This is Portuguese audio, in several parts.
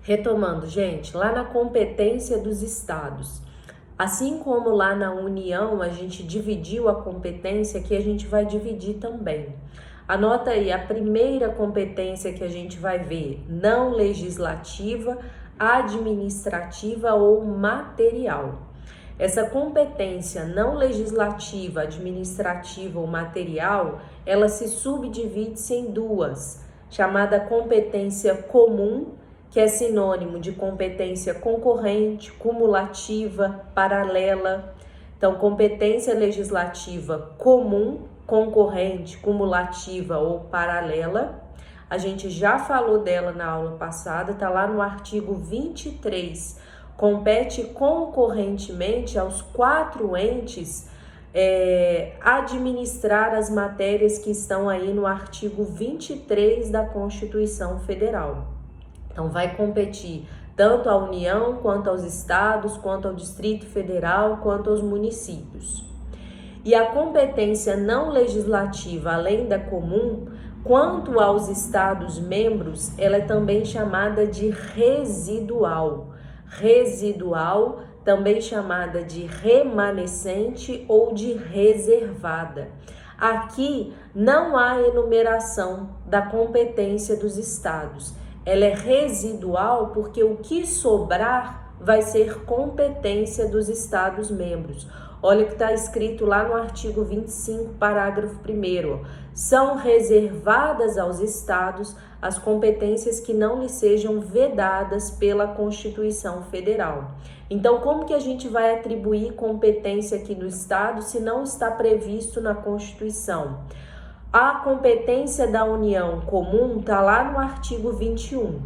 Retomando, gente, lá na competência dos estados, assim como lá na União a gente dividiu a competência, aqui a gente vai dividir também. Anota aí, a primeira competência que a gente vai ver, não legislativa, administrativa ou material. Essa competência não legislativa, administrativa ou material, ela se subdivide-se em duas, chamada competência comum, que é sinônimo de competência concorrente, cumulativa, paralela. Então, competência legislativa comum, concorrente, cumulativa ou paralela. A gente já falou dela na aula passada, está lá no artigo 23. Compete concorrentemente aos 4 entes administrar as matérias que estão aí no artigo 23 da Constituição Federal. Então, vai competir tanto à União, quanto aos estados, quanto ao Distrito Federal, quanto aos municípios. E a competência não legislativa, além da comum, quanto aos estados membros, ela é também chamada de residual. Residual, também chamada de remanescente ou de reservada. Aqui não há enumeração da competência dos estados. Ela é residual porque o que sobrar vai ser competência dos estados membros. Olha o que está escrito lá no artigo 25, parágrafo 1º. São reservadas aos estados as competências que não lhes sejam vedadas pela Constituição Federal. Então, como que a gente vai atribuir competência aqui no estado se não está previsto na Constituição? A competência da União comum está lá no artigo 21.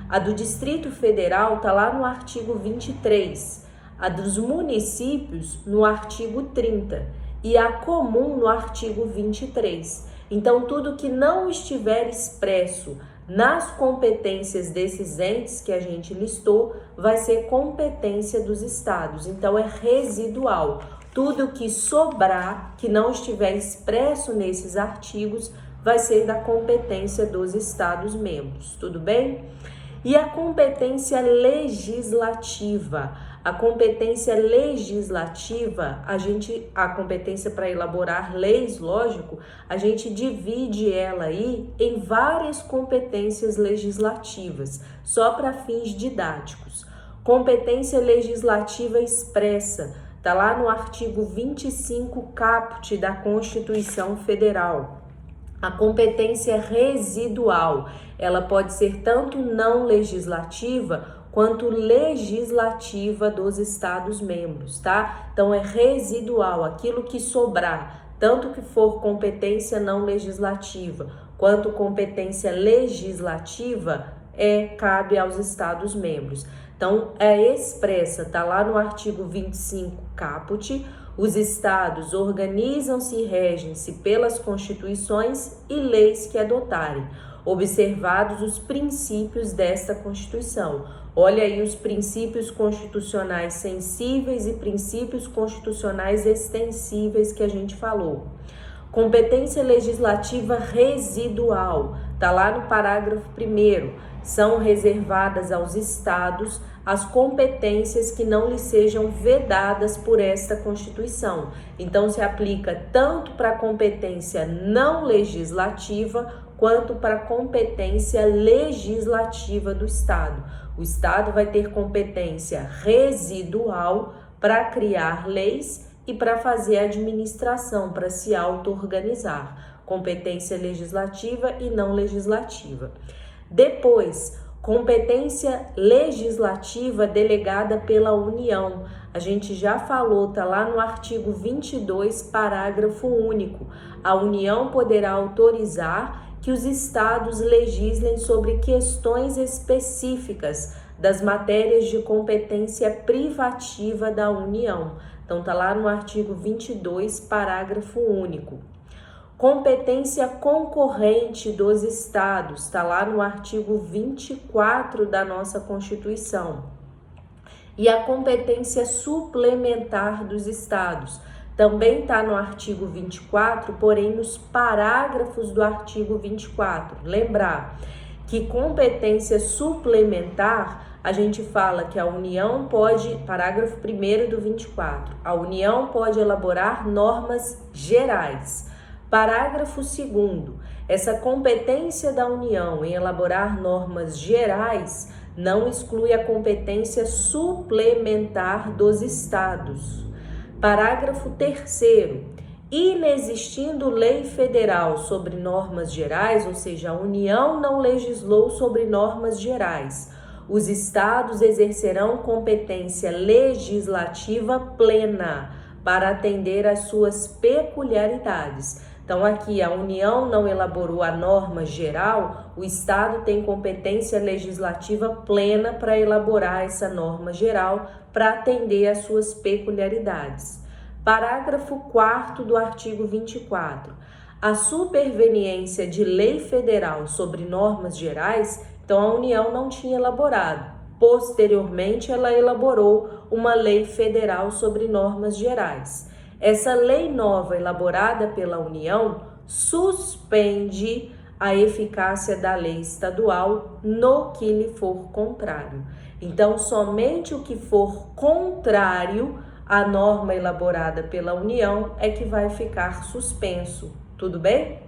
A do Distrito Federal está lá no artigo 23. A dos municípios no artigo 30. E a comum no artigo 23. Então, tudo que não estiver expresso nas competências desses entes que a gente listou vai ser competência dos estados. Então, é residual. Tudo que sobrar, que não estiver expresso nesses artigos, vai ser da competência dos estados membros, tudo bem? E a competência legislativa? A competência legislativa, a competência para elaborar leis, lógico, a gente divide ela aí em várias competências legislativas, só para fins didáticos. Competência legislativa expressa, está lá no artigo 25 caput da Constituição Federal. A competência residual, ela pode ser tanto não legislativa quanto legislativa dos estados membros, tá? Então é residual, aquilo que sobrar, tanto que for competência não legislativa quanto competência legislativa, cabe aos estados membros. Então, é expressa, está lá no artigo 25 caput, os estados organizam-se e regem-se pelas constituições e leis que adotarem, observados os princípios desta Constituição. Olha aí os princípios constitucionais sensíveis e princípios constitucionais extensíveis que a gente falou. Competência legislativa residual, está lá no parágrafo 1º. São reservadas aos estados as competências que não lhes sejam vedadas por esta Constituição. Então, se aplica tanto para a competência não legislativa quanto para a competência legislativa do estado. O estado vai ter competência residual para criar leis e para fazer administração, para se auto-organizar. Competência legislativa e não legislativa. Depois, competência legislativa delegada pela União. A gente já falou, tá lá no artigo 22, parágrafo único. A União poderá autorizar que os estados legislem sobre questões específicas das matérias de competência privativa da União. Então, tá lá no artigo 22, parágrafo único. Competência concorrente dos estados, está lá no artigo 24 da nossa Constituição. E a competência suplementar dos estados, também está no artigo 24, porém nos parágrafos do artigo 24. Lembrar que competência suplementar, a gente fala que a União pode, parágrafo 1º do 24, a União pode elaborar normas gerais. Parágrafo 2º, essa competência da União em elaborar normas gerais não exclui a competência suplementar dos Estados. Parágrafo 3º, inexistindo lei federal sobre normas gerais, ou seja, a União não legislou sobre normas gerais, os Estados exercerão competência legislativa plena para atender às suas peculiaridades. Então, aqui a União não elaborou a norma geral, o Estado tem competência legislativa plena para elaborar essa norma geral para atender às suas peculiaridades. Parágrafo 4º do artigo 24. A superveniência de lei federal sobre normas gerais, então a União não tinha elaborado. Posteriormente, ela elaborou uma lei federal sobre normas gerais. Essa lei nova elaborada pela União suspende a eficácia da lei estadual no que lhe for contrário. Então, somente o que for contrário à norma elaborada pela União é que vai ficar suspenso. Tudo bem?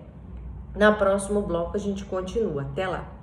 No próximo bloco a gente continua. Até lá!